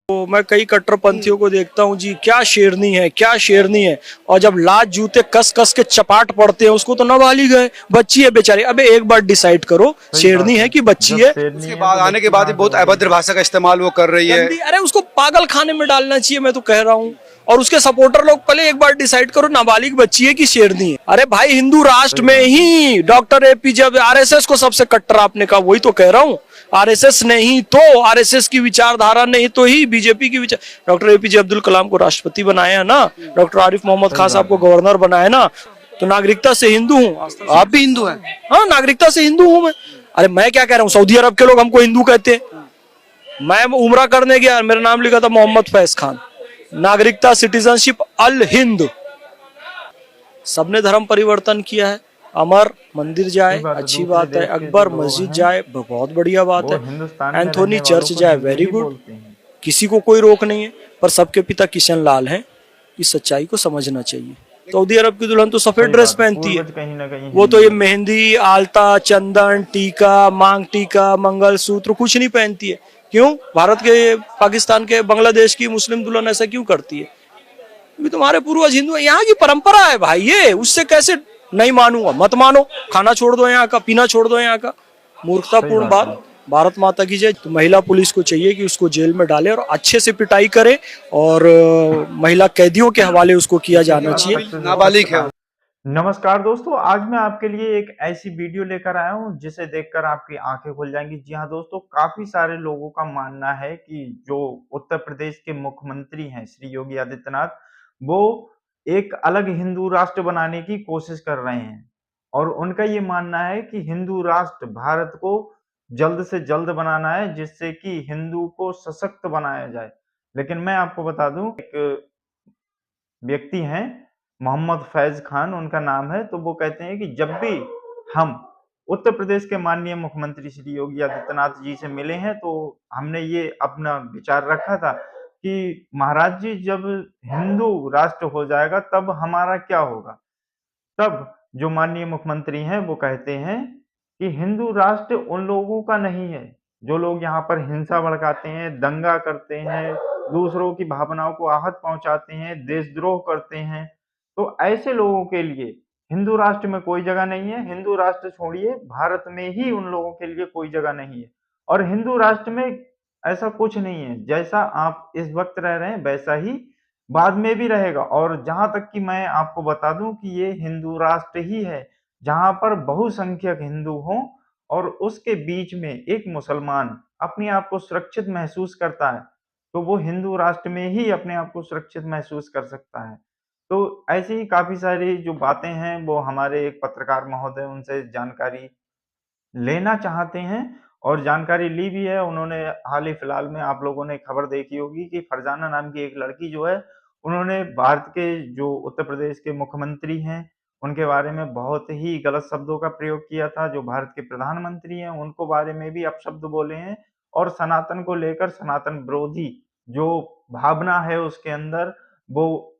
तो मैं कई कट्टरपंथियों को देखता हूँ जी, क्या शेरनी है, क्या शेरनी है। और जब लात जूते कस कस के चपाट पड़ते हैं उसको, तो नाबालिग है, बच्ची है बेचारी। अबे एक बार डिसाइड करो शेरनी है कि बच्ची है। उसके बाद आने के बाद भी बहुत अभद्र भाषा का इस्तेमाल वो कर रही है। अरे उसको पागल खाने में डालना चाहिए, मैं तो कह रहा हूँ। और उसके सपोर्टर लोग पहले एक बार डिसाइड करो नाबालिग बच्ची है कि शेरनी है। अरे भाई, हिंदू राष्ट्र में ही डॉक्टर एपीजे, आरएसएस को सबसे कट्टर आपने कहा, वही तो कह रहा हूँ। आरएसएस नहीं तो आरएसएस की विचारधारा नहीं तो ही बीजेपी की विचार। डॉक्टर एपीजे अब्दुल कलाम को राष्ट्रपति बनाया ना, डॉक्टर आरिफ मोहम्मद खान साहब को गवर्नर बनाया ना। तो नागरिकता से हिंदू हूँ। आप भी हिंदू हैं? हाँ, नागरिकता से हिंदू हूँ मैं। अरे मैं क्या कह रहा हूँ, सऊदी अरब के लोग हमको हिंदू कहते हैं। मैं उम्रा करने गया, मेरा नाम लिखा था मोहम्मद फैज खान, नागरिकता सिटीजनशिप अल हिंद। सबने धर्म परिवर्तन किया है। अमर मंदिर जाए अच्छी बात है, अकबर मस्जिद जाए बहुत बढ़िया बात है, एंथोनी चर्च जाए वेरी गुड, किसी को कोई रोक नहीं है। पर सबके पिता किशन लाल हैं, इस सच्चाई को समझना चाहिए। सऊदी अरब की दुल्हन तो सफेद ड्रेस पहनती है, वो तो ये मेहंदी, आलता, चंदन, टीका, मांग टीका, मंगलसूत्र कुछ नहीं पहनती है। क्यों? भारत के, पाकिस्तान के, बांग्लादेश की मुस्लिम दुल्हन ऐसा क्यों करती है? क्योंकि तुम्हारे पूर्वज हिंदू है, यहाँ की परंपरा है भाई ये, उससे कैसे नहीं मानूंगा? मत मानो, खाना छोड़ दो यहाँ का, पीना छोड़ दो यहाँ का। मूर्खतापूर्ण बात। भारत माता की जय। तो महिला पुलिस को चाहिए कि उसको जेल में डाले और अच्छे से पिटाई करे, और महिला कैदियों के हवाले उसको किया जाना चाहिए। नाबालिग है। नमस्कार दोस्तों, आज मैं आपके लिए एक ऐसी वीडियो लेकर आया हूं जिसे देखकर आपकी आंखें खुल जाएंगी। जी हां दोस्तों, काफी सारे लोगों का मानना है कि जो उत्तर प्रदेश के मुख्यमंत्री हैं श्री योगी आदित्यनाथ, वो एक अलग हिंदू राष्ट्र बनाने की कोशिश कर रहे हैं। और उनका ये मानना है कि हिंदू राष्ट्र भारत को जल्द से जल्द बनाना है, जिससे कि हिंदू को सशक्त बनाया जाए। लेकिन मैं आपको बता दूं, एक व्यक्ति हैं मोहम्मद फैज खान उनका नाम है, तो वो कहते हैं कि जब भी हम उत्तर प्रदेश के माननीय मुख्यमंत्री श्री योगी आदित्यनाथ जी से मिले हैं, तो हमने ये अपना विचार रखा था कि महाराज जी, जब हिंदू राष्ट्र हो जाएगा तब हमारा क्या होगा। तब जो माननीय मुख्यमंत्री हैं वो कहते हैं कि हिंदू राष्ट्र उन लोगों का नहीं है जो लोग यहाँ पर हिंसा भड़काते हैं, दंगा करते हैं, दूसरों की भावनाओं को आहत पहुंचाते हैं, देशद्रोह करते हैं। तो ऐसे लोगों के लिए हिंदू राष्ट्र में कोई जगह नहीं है। हिंदू राष्ट्र छोड़िए, भारत में ही उन लोगों के लिए कोई जगह नहीं है। और हिंदू राष्ट्र में ऐसा कुछ नहीं है, जैसा आप इस वक्त रह रहे हैं वैसा ही बाद में भी रहेगा। और जहां तक कि मैं आपको बता दूं कि ये हिंदू राष्ट्र ही है जहां पर बहुसंख्यक हिंदू हों और उसके बीच में एक मुसलमान अपने आप को सुरक्षित महसूस करता है, तो वो हिंदू राष्ट्र में ही अपने आप को सुरक्षित महसूस कर सकता है। तो ऐसी ही काफी सारी जो बातें हैं वो हमारे एक पत्रकार महोदय उनसे जानकारी लेना चाहते हैं, और जानकारी ली भी है उन्होंने। हाल ही फिलहाल में आप लोगों ने खबर देखी होगी कि फरजाना नाम की एक लड़की जो है, उन्होंने भारत के जो उत्तर प्रदेश के मुख्यमंत्री हैं उनके बारे में बहुत ही गलत शब्दों का प्रयोग किया था। जो भारत के प्रधानमंत्री हैं उनको बारे में भी अपशब्द बोले हैं, और सनातन को लेकर सनातन विरोधी जो भावना है उसके अंदर, वो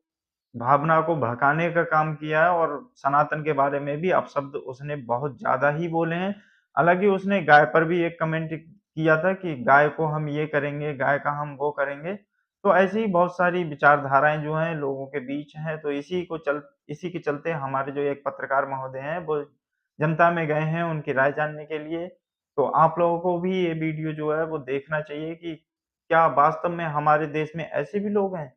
भावना को भड़काने का काम किया है। और सनातन के बारे में भी अपशब्द उसने बहुत ज्यादा ही बोले हैं। हालांकि उसने गाय पर भी एक कमेंट किया था कि गाय को हम ये करेंगे, गाय का हम वो करेंगे। तो ऐसी ही बहुत सारी विचारधाराएं जो हैं लोगों के बीच हैं। तो इसी के चलते हमारे जो एक पत्रकार महोदय हैं वो जनता में गए हैं उनकी राय जानने के लिए। तो आप लोगों को भी ये वीडियो जो है वो देखना चाहिए कि क्या वास्तव में हमारे देश में ऐसे भी लोग हैं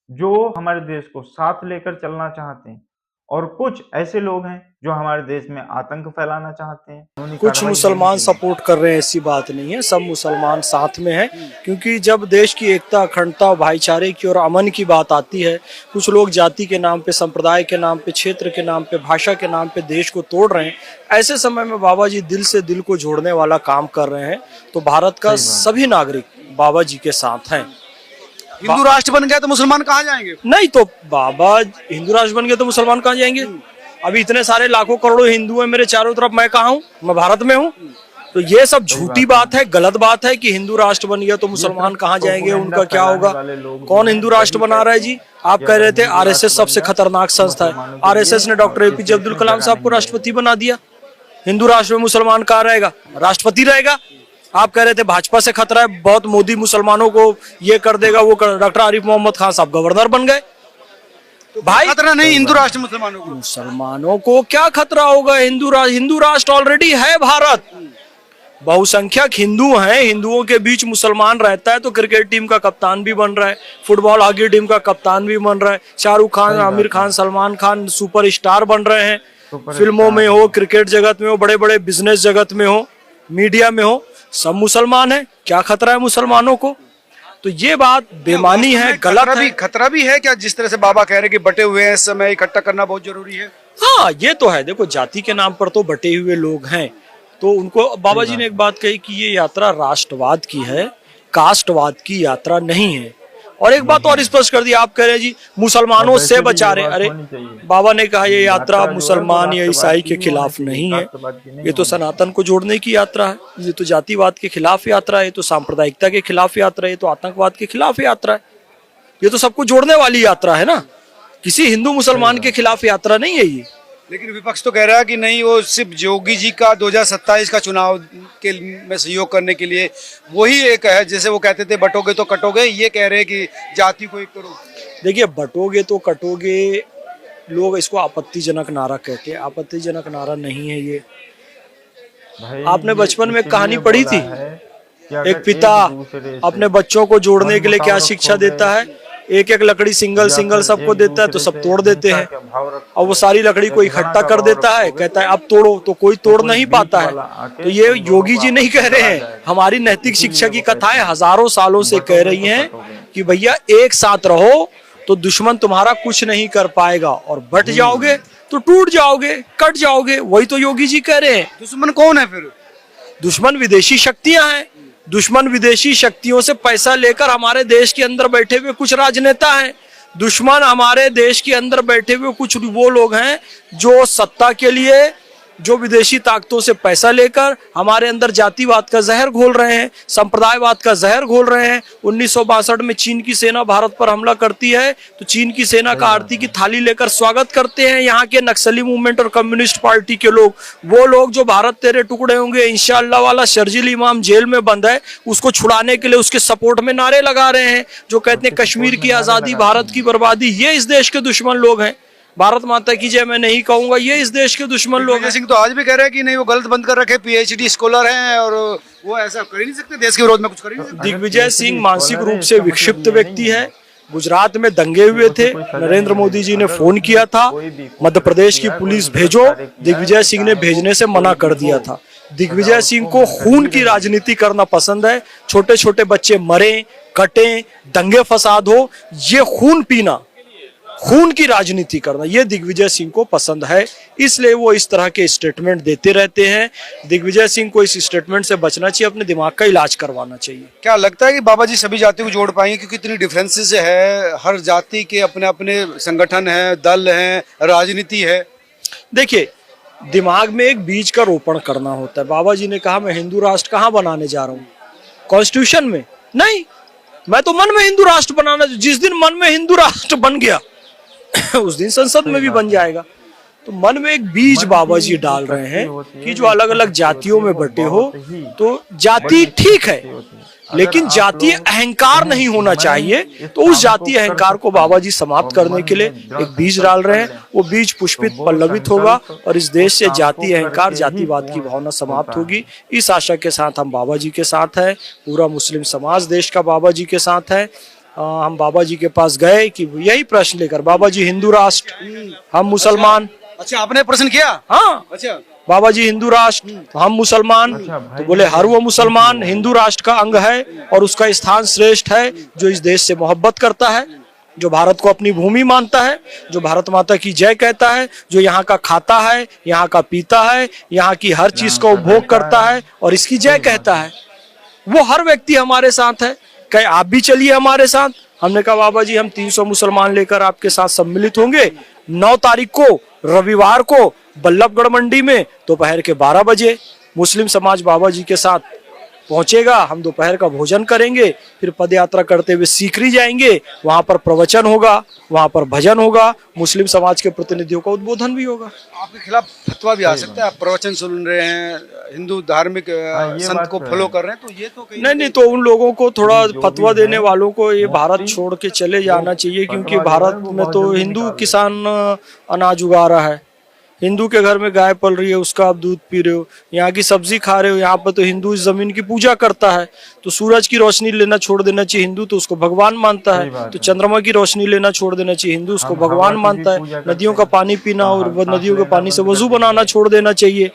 जो हमारे देश को साथ लेकर चलना चाहते हैं, और कुछ ऐसे लोग हैं जो हमारे देश में आतंक फैलाना चाहते हैं। कुछ मुसलमान सपोर्ट कर रहे हैं, ऐसी बात नहीं है, सब मुसलमान साथ में हैं। क्योंकि जब देश की एकता, अखंडता, भाईचारे की और अमन की बात आती है, कुछ लोग जाति के नाम पे, संप्रदाय के नाम पे, क्षेत्र के नाम पे, भाषा के नाम पे देश को तोड़ रहे हैं। ऐसे समय में बाबा जी दिल से दिल को जोड़ने वाला काम कर रहे हैं। तो भारत का सभी नागरिक बाबा जी के साथ हैं। हिंदू राष्ट्र बन गया तो मुसलमान कहाँ जाएंगे? नहीं तो बाबा हिंदू राष्ट्र बन गए तो मुसलमान कहाँ जाएंगे? अभी इतने सारे लाखों करोड़ों हिंदू हैं मेरे चारों तरफ, मैं कहाँ हूँ? मैं भारत में हूँ। तो ये सब झूठी बात है, गलत बात है कि हिंदू राष्ट्र बन गया तो मुसलमान कहाँ जाएंगे, उनका क्या होगा? कौन हिंदू राष्ट्र बना रहा है जी? आप कह रहे थे आरएसएस सबसे खतरनाक संस्था है। आरएसएस ने डॉक्टर एपीजे अब्दुल कलाम साहब को राष्ट्रपति बना दिया। हिंदू राष्ट्र में मुसलमान कहाँ रहेगा? राष्ट्रपति रहेगा। आप कह रहे थे भाजपा से खतरा है बहुत, मोदी मुसलमानों को ये कर देगा वो कर, डॉक्टर आरिफ मोहम्मद खान साहब गवर्नर बन गए। भाई खतरा नहीं हिंदू राष्ट्र मुसलमानों को, मुसलमानों को क्या खतरा होगा? हिंदू राष्ट्र ऑलरेडी है भारत, बहुसंख्यक हिंदू हैं, हिंदुओं के बीच मुसलमान रहता है तो क्रिकेट टीम का कप्तान भी बन रहा है, फुटबॉल हॉकी टीम का कप्तान भी बन रहा है, शाहरुख खान, आमिर खान, सलमान खान सुपर स्टार बन रहे हैं, फिल्मों में हो, क्रिकेट जगत में हो, बड़े बड़े बिजनेस जगत में हो, मीडिया में हो, सब मुसलमान है। क्या खतरा है मुसलमानों को? तो ये बात बेमानी है, गलत है। खतरा भी है क्या? जिस तरह से बाबा कह रहे कि बटे हुए हैं, इस समय इकट्ठा करना बहुत जरूरी है। हाँ ये तो है, देखो जाति के नाम पर तो बटे हुए लोग हैं, तो उनको बाबा जी ने एक बात कही कि ये यात्रा राष्ट्रवाद की है, कास्टवाद की यात्रा नहीं है। और एक बात और स्पष्ट कर दी, आप कह रहे हैं जी मुसलमानों से बचा रहे, अरे बाबा ने कहा ये यात्रा मुसलमान या ईसाई के खिलाफ नहीं है, ये तो सनातन को जोड़ने की यात्रा है, ये तो जातिवाद के खिलाफ यात्रा है, ये तो सांप्रदायिकता के खिलाफ यात्रा है, ये तो आतंकवाद के खिलाफ यात्रा है, ये तो सबको जोड़ने वाली यात्रा है ना, किसी हिंदू मुसलमान के खिलाफ यात्रा नहीं है ये। लेकिन विपक्ष तो कह रहा है कि नहीं, वो सिर्फ योगी जी का 2027 का चुनाव के में सहयोग करने के लिए वही एक है, जैसे वो कहते थे बटोगे तो कटोगे, ये कह रहे हैं कि जाति को एक करो। देखिए बटोगे तो कटोगे, लोग इसको आपत्तिजनक नारा कहते हैं, आपत्तिजनक नारा नहीं है ये। आपने बचपन में कहानी पढ़ी थी, एक पिता अपने बच्चों को जोड़ने के लिए क्या शिक्षा देता है, एक एक लकड़ी सिंगल सिंगल सबको देता है तो सब तोड़ देते हैं, और वो सारी लकड़ी को इकट्ठा कर देता है, कहता है अब तोड़ो, तो कोई तोड़ नहीं पाता है। तो ये योगी जी नहीं कह रहे हैं, हमारी नैतिक शिक्षा की कथाएं हजारों सालों से कह रही हैं कि भैया एक साथ रहो तो दुश्मन तुम्हारा कुछ नहीं कर पाएगा, और बट जाओगे तो टूट जाओगे, कट जाओगे, वही तो योगी जी कह रहे हैं। दुश्मन कौन है फिर? दुश्मन विदेशी शक्तियां हैं, दुश्मन विदेशी शक्तियों से पैसा लेकर हमारे देश के अंदर बैठे हुए कुछ राजनेता हैं, दुश्मन हमारे देश के अंदर बैठे हुए कुछ वो लोग हैं जो सत्ता के लिए, जो विदेशी ताकतों से पैसा लेकर हमारे अंदर जातिवाद का जहर घोल रहे हैं, संप्रदायवाद का जहर घोल रहे हैं। 1962 में चीन की सेना भारत पर हमला करती है तो चीन की सेना का आरती की थाली लेकर स्वागत करते हैं यहाँ के नक्सली मूवमेंट और कम्युनिस्ट पार्टी के लोग, वो लोग जो भारत तेरे टुकड़े होंगे इंशाअल्लाह वाला शर्जील इमाम जेल में बंद है, उसको छुड़ाने के लिए उसके सपोर्ट में नारे लगा रहे हैं, जो कहते हैं कश्मीर की आजादी, भारत की बर्बादी, ये इस देश के दुश्मन लोग हैं। भारत माता की जय मैं नहीं कहूंगा, ये इस देश के दुश्मन लोग हैं। सिंह तो आज भी कह रहे हैं कि नहीं वो गलत बंद कर रखे, पीएचडी स्कॉलर हैं और वो ऐसा कर ही नहीं सकते, देश के विरोध में कुछ कर ही नहीं सकते। दिग्विजय सिंह मानसिक रूप से विक्षिप्त व्यक्ति है, गुजरात में दंगे हुए थे, नरेंद्र मोदी जी ने फोन किया था मध्य प्रदेश की पुलिस भेजो, दिग्विजय सिंह ने भेजने से मना कर दिया था। दिग्विजय सिंह को खून की राजनीति करना पसंद है, छोटे छोटे बच्चे मरे, कटे, दंगे फसाद हो, ये खून पीना, खून की राजनीति करना, ये दिग्विजय सिंह को पसंद है, इसलिए वो इस तरह के स्टेटमेंट देते रहते हैं। दिग्विजय सिंह को इस स्टेटमेंट से बचना चाहिए, अपने दिमाग का इलाज करवाना चाहिए। क्या लगता है कि बाबा जी सभी जातियों को जोड़ पाएंगे? क्योंकि इतनी डिफरेंसेस है, हर जाति के अपने अपने संगठन है, दल है, राजनीति है। देखिए दिमाग में एक बीज का रोपण करना होता है। बाबा जी ने कहा मैं हिंदू राष्ट्र कहाँ बनाने जा रहा हूँ, कॉन्स्टिट्यूशन में नहीं, मैं तो मन में हिंदू राष्ट्र बनाना, जिस दिन मन में हिंदू राष्ट्र बन गया उस दिन संसद में भी बन जाएगा। तो मन में एक बीज बाबा जी डाल रहे हैं कि जो अलग अलग जातियों में बटे हो, तो जाति ठीक है लेकिन जातीय अहंकार नहीं होना चाहिए, तो उस जातीय अहंकार को बाबा जी समाप्त करने के लिए एक बीज डाल रहे हैं। वो बीज पुष्पित पल्लवित होगा और इस देश से जातीय अहंकार, जातिवाद की भावना समाप्त होगी। इस आशा के साथ हम बाबा जी के साथ हैं, पूरा मुस्लिम समाज देश का बाबा जी के साथ है। हम बाबा जी के पास गए कि यही प्रश्न लेकर, बाबा जी हिंदू राष्ट्र, हम मुसलमान। अच्छा आपने प्रश्न किया? हाँ अच्छा बाबा जी हिंदू राष्ट्र, हम मुसलमान। तो बोले हर वो मुसलमान हिंदू राष्ट्र का अंग है और उसका स्थान श्रेष्ठ है जो इस देश से मोहब्बत करता है, जो भारत को अपनी भूमि मानता है, जो भारत माता की जय कहता है, जो यहाँ का खाता है, यहाँ का पीता है, यहाँ की हर चीज का उपभोग करता है और इसकी जय कहता है, वो हर व्यक्ति हमारे साथ है। कहे आप भी चलिए हमारे साथ। हमने कहा बाबा जी हम 300 मुसलमान लेकर आपके साथ सम्मिलित होंगे 9 तारीख को रविवार को बल्लभगढ़ मंडी में दोपहर के 12 बजे। मुस्लिम समाज बाबा जी के साथ पहुंचेगा, हम दोपहर का भोजन करेंगे, फिर पद यात्रा करते हुए सीकरी जाएंगे, वहां पर प्रवचन होगा, वहां पर भजन होगा, मुस्लिम समाज के प्रतिनिधियों का उद्बोधन भी होगा। आपके खिलाफ फतवा भी आ सकता है, आप प्रवचन सुन रहे हैं, हिंदू धार्मिक संत को फॉलो कर रहे हैं, तो ये तो नहीं, तो उन लोगों को थोड़ा फतवा देने वालों को ये भारत छोड़ के चले जाना चाहिए, क्योंकि भारत में तो हिंदू किसान अनाज उगा रहा है, हिंदू के घर में गाय पल रही है, उसका आप दूध पी रहे हो, यहाँ की सब्जी खा रहे हो, यहाँ पर तो हिंदू इस जमीन की पूजा करता है, तो सूरज की रोशनी लेना छोड़ देना चाहिए, हिंदू तो उसको भगवान मानता है, तो चंद्रमा की रोशनी लेना छोड़ देना चाहिए, हिंदू उसको भगवान मानता है, नदियों का पानी पीना और नदियों के पानी से वजू बनाना छोड़ देना चाहिए,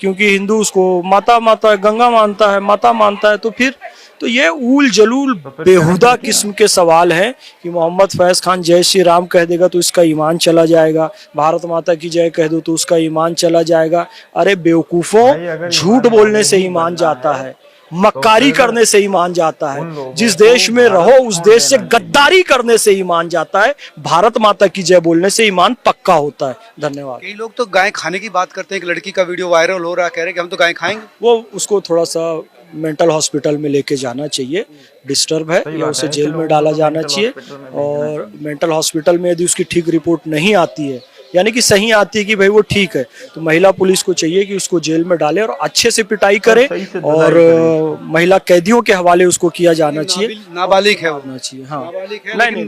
क्योंकि हिंदू उसको माता गंगा मानता है, माता मानता है। तो फिर तो ये ऊल जलूल बेहुदा किस्म के सवाल हैं कि मोहम्मद फैज खान जय श्री राम कह देगा तो इसका ईमान चला जाएगा, भारत माता की जय कह दो तो उसका ईमान चला जाएगा। अरे बेवकूफों, झूठ बोलने से ईमान जाता है, मक्कारी करने से ईमान जाता है, जिस देश में रहो उस देश से गद्दारी करने से ईमान जाता है, भारत माता की जय बोलने से ईमान पक्का होता है। धन्यवाद। कई लोग तो गाय खाने की बात करते हैं, एक लड़की का वीडियो वायरल हो रहा है, कह रहे हैं कि हम तो गाय खाएंगे। वो उसको थोड़ा सा मेंटल हॉस्पिटल में लेके जाना चाहिए, डिस्टर्ब है, या उसे जेल में डाला जाना चाहिए, और मेंटल हॉस्पिटल में यदि उसकी ठीक रिपोर्ट नहीं आती है, यानी कि सही आती है कि भाई वो ठीक है, तो महिला पुलिस को चाहिए कि उसको जेल में डाले और अच्छे से पिटाई करे, और महिला कैदियों के हवाले उसको किया जाना चाहिए। नाबालिग है वो। हाँ, नहीं,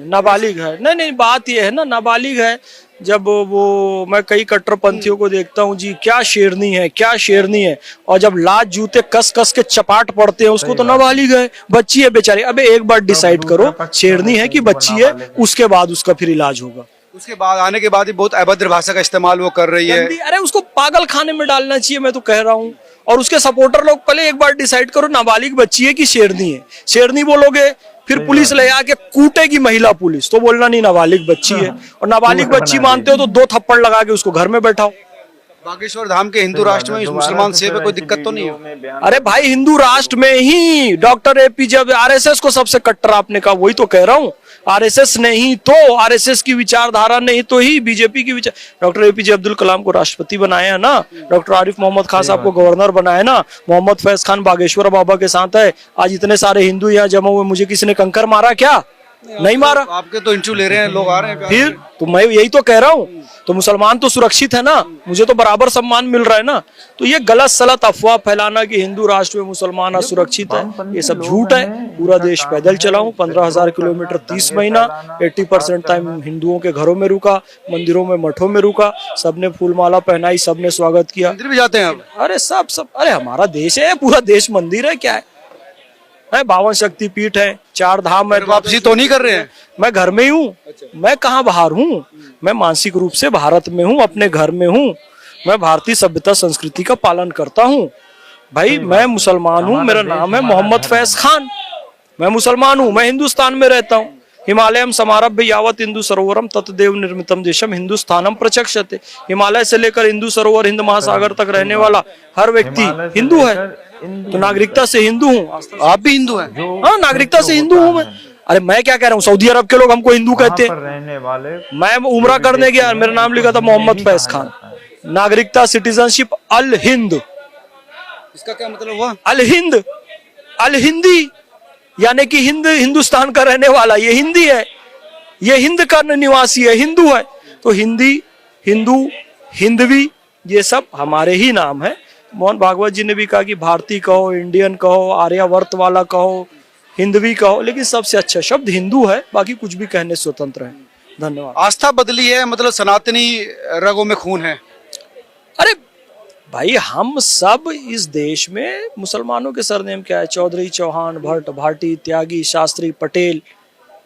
नाबालिग है, नहीं, बात ये है ना, नाबालिग है। जब वो मैं कई कट्टरपंथियों को देखता हूँ जी, क्या शेरनी है, क्या शेरनी है, और जब लात जूते कस कस के चपाट पड़ते हैं उसको, तो नाबालिग है, बच्ची है बेचारी। अबे एक बार डिसाइड करो शेरनी है कि बच्ची है, उसके बाद उसका फिर इलाज होगा। उसके बाद आने के बाद ही बहुत अभद्र भाषा का इस्तेमाल वो कर रही है। अरे उसको पागल खाने में डालना चाहिए, मैं तो कह रहा हूँ। और उसके सपोर्टर लोग पहले एक बार डिसाइड करो नाबालिग बच्ची है कि शेरनी है। शेरनी बोलोगे फिर पुलिस ले आके कूटेगी महिला पुलिस, तो बोलना नहीं नाबालिग बच्ची है, और नाबालिग बच्ची मानते हो तो 2 थप्पड़ लगा के उसको घर में बैठाओ। बागेश्वर धाम के हिंदू राष्ट्र में मुसलमान सेव में कोई दिक्कत तो नहीं है? अरे भाई, हिंदू राष्ट्र में ही डॉक्टर एपीजे, आरएसएस को सबसे कट्टर आपने कहा, वही तो कह रहा हूँ। आरएसएस नहीं तो, आरएसएस की विचारधारा नहीं तो ही बीजेपी की विचार। डॉक्टर एपीजे अब्दुल कलाम को राष्ट्रपति बनाया ना, डॉक्टर आरिफ मोहम्मद खान साहब को गवर्नर बनाया ना, मोहम्मद फैज खान बागेश्वर बाबा के साथ है। आज इतने सारे हिंदू यहाँ जमा हुए, मुझे किसी ने कंकर मारा क्या? नहीं मारा। आपके तो इंटरव्यू ले रहे हैं, लोग आ रहे हैं फिर तो मैं यही तो कह रहा हूँ, तो मुसलमान तो सुरक्षित है ना, मुझे तो बराबर सम्मान मिल रहा है ना। तो ये गलत सलत अफवाह फैलाना कि हिंदू राष्ट्र में मुसलमान असुरक्षित है, ये सब झूठ है। पूरा देश पैदल चला हूँ, 15,000 किलोमीटर 30 महीना, 80% टाइम हिंदुओं के घरों में रुका, मंदिरों में, मठों में रुका, सबने फूलमाला पहनाई, सबने स्वागत किया। मंदिर भी जाते हैं आप? अरे सब, अरे हमारा देश है, पूरा देश मंदिर है, क्या है 52 शक्तिपीठ है, 4 धाम है। वापसी तो नहीं कर रहे हैं? मैं घर में ही हूँ। मैं कहाँ बाहर हूँ, मैं मानसिक रूप से भारत में हूँ, अपने घर में हूँ। मैं भारतीय सभ्यता संस्कृति का पालन करता हूँ भाई। मैं मुसलमान हूँ, मेरा नाम है मोहम्मद फैज खान, मैं मुसलमान हूँ, मैं हिंदुस्तान में रहता हूँ। हिमालयम समारभ्य यावत हिंदू सरोवरम तत्देव निर्मितम देशम हिंदुस्तानम प्रचक्षते। हिमालय से लेकर हिंदू सरोवर, हिंद महासागर तक रहने वाला हर व्यक्ति हिंदू है, तो नागरिकता से हिंदू हूँ। आप भी हिंदू हैं? हाँ, नागरिकता से हिंदू हूँ मैं। अरे मैं क्या कह रहा हूँ, सऊदी अरब के लोग हमको हिंदू कहते हैं। रहने वाले मैं उम्रा करने गया, मेरा नाम लिखा था मोहम्मद फैज खान, नागरिकता सिटीजनशिप अल हिंद। इसका क्या मतलब हुआ? अल हिंद, अल हिंदी, यानी कि हिंदुस्तान का रहने वाला, ये हिंदी है, ये हिंद का निवासी है, हिंदू है। तो हिंदी, हिंदू, हिंदवी, ये सब हमारे ही नाम है। मोहन भागवत जी ने भी कहा कि भारतीय कहो, इंडियन कहो, आर्यावर्त वाला कहो, हिंदवी कहो, लेकिन सबसे अच्छा शब्द हिंदू है, बाकी कुछ भी कहने स्वतंत्र है। धन्यवाद। आस्था बदली है, मतलब सनातनी रगों में खून है। अरे भाई, हम सब इस देश में, मुसलमानों के सरनेम क्या है? चौधरी, चौहान, भट्ट, भाटी, त्यागी, शास्त्री, पटेल,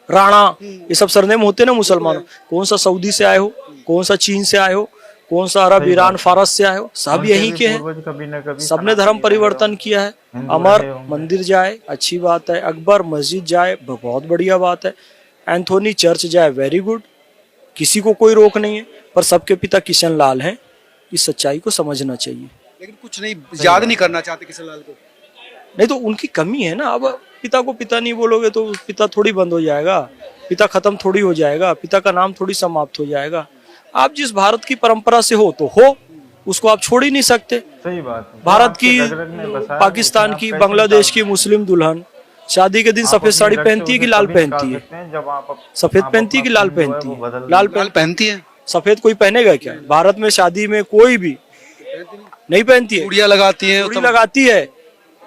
राणा, ये सब सरनेम होते हैं ना मुसलमानों। कौन सा सऊदी से आए हो, कौन सा चीन से आए हो, कौन सा अरब, ईरान, फारस से आए हो, सब यही के हैं। सबने धर्म परिवर्तन किया है। अमर मंदिर जाए, अच्छी बात है। अकबर मस्जिद जाए, बहुत बढ़िया बात है। एंथोनी चर्च जाए, वेरी गुड, किसी को कोई रोक नहीं है। पर सबके पिता किशन लाल हैं, इस सच्चाई को समझना चाहिए। लेकिन कुछ नहीं, याद नहीं करना चाहते किशन लाल को। नहीं तो उनकी कमी है ना। अब पिता को पिता नहीं बोलोगे तो पिता थोड़ी बंद हो जाएगा, पिता खत्म थोड़ी हो जाएगा, पिता का नाम थोड़ी समाप्त हो जाएगा। आप जिस भारत की परंपरा से हो तो हो, उसको आप छोड़ ही नहीं सकते। सही बात है। भारत आपके की, रग-रग में बसा है, पाकिस्तान उसे की, आप कैसे बांग्लादेश की निकाल मुस्लिम दुल्हन शादी के दिन आप सफेद अपनी साड़ी रग से पहनती है कि उसे लाल तभी पहनती निकाल है? सकते हैं जब सफेद आप पहनती है अपना कि लाल खून जो है पहनती वो है? बदल लाल दीजिए। लाल पहनती है, सफेद कोई पहनेगा क्या? भारत में शादी में कोई भी नहीं पहनती है। चूड़ियां लगाती है, चूड़ी लगाती है,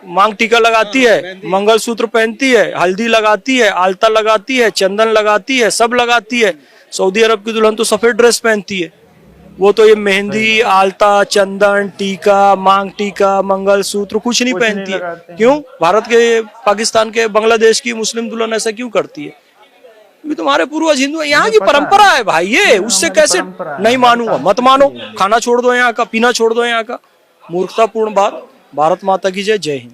मांग टीका लगाती है, मंगलसूत्र पहनती है, हल्दी लगाती है, आलता लगाती है, चंदन लगाती है, सब लगाती है। सऊदी अरब की दुल्हन तो सफेद ड्रेस पहनती है। वो तो ये मेहंदी, आलता, चंदन, टीका, मांग टीका, मंगलसूत्र कुछ नहीं कुछ नहीं पहनती है। लगाते हैं। क्यों? भारत के, पाकिस्तान के, बांग्लादेश की मुस्लिम दुल्हन ऐसा क्यों करती है? क्योंकि तुम्हारे पूर्वज हिंदू है, यहाँ मुझे की पता परंपरा है भाई, ये उससे हमारी कैसे परंपरा है, नहीं हमारी मानूंगा? मत संस्कृति मानो, है ये। खाना छोड़ दो यहाँ का, पीना छोड़ दो यहाँ का। मूर्खतापूर्ण बात। भारत माता की जय। जय हिंद।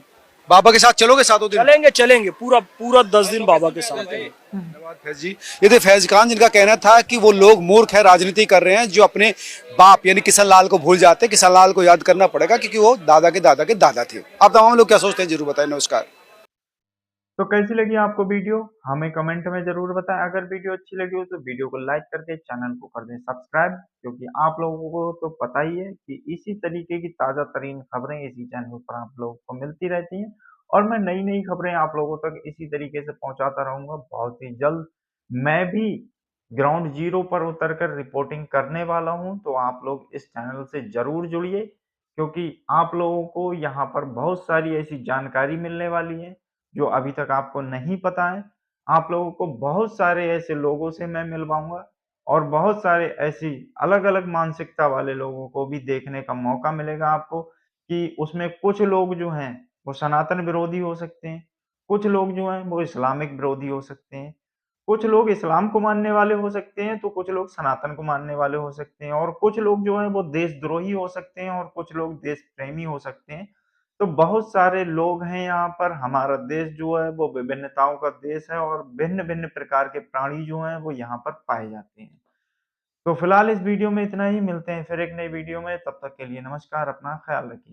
बाबा के साथ चलोगे सातों दिन? चलेंगे चलेंगे, पूरा पूरा 10 दिन बाबा के साथ हैं। धन्यवाद फैज जी। ये थे फैज खान, जिनका कहना था कि वो लोग मूर्ख है, राजनीति कर रहे हैं, जो अपने बाप यानी किशन लाल को भूल जाते हैं। किशन लाल को याद करना पड़ेगा क्योंकि वो दादा के दादा के दादा थे। आप तमाम लोग क्या सोचते हैं जरूर बताएं। नमस्कार। तो कैसी लगी आपको वीडियो हमें कमेंट में जरूर बताएं। अगर वीडियो अच्छी लगी हो तो वीडियो को लाइक करके चैनल को कर दें सब्सक्राइब, क्योंकि आप लोगों को तो पता ही है कि इसी तरीके की ताजा तरीन खबरें इसी चैनल पर आप लोगों को मिलती रहती हैं और मैं नई नई खबरें आप लोगों तक इसी तरीके से पहुंचाता रहूंगा बहुत ही जल्द। मैं भी ग्राउंड जीरो पर उतरकर रिपोर्टिंग करने वाला हूं, तो आप लोग इस चैनल से जरूर जुड़िए, क्योंकि आप लोगों को यहाँ पर बहुत सारी ऐसी जानकारी मिलने वाली है जो अभी तक आपको नहीं पता है। आप लोगों को बहुत सारे ऐसे लोगों से मैं मिलवाऊँगा और बहुत सारे ऐसी अलग-अलग मानसिकता वाले लोगों को भी देखने का मौका मिलेगा आपको कि उसमें कुछ लोग जो हैं, वो सनातन विरोधी हो सकते हैं, कुछ लोग जो हैं, वो इस्लामिक विरोधी हो सकते हैं, कुछ लोग इस्लाम को मानने वाले हो सकते हैं, तो कुछ लोग सनातन को मानने वाले हो सकते हैं और कुछ लोग जो हैं, वो देशद्रोही हो सकते हैं और कुछ लोग देश प्रेमी हो सकते हैं। तो बहुत सारे लोग हैं यहाँ पर। हमारा देश जो है वो विभिन्नताओं का देश है और भिन्न-भिन्न प्रकार के प्राणी जो हैं वो यहाँ पर पाए जाते हैं। तो फिलहाल इस वीडियो में इतना ही, मिलते हैं फिर एक नई वीडियो में, तब तक के लिए नमस्कार, अपना ख्याल रखिए।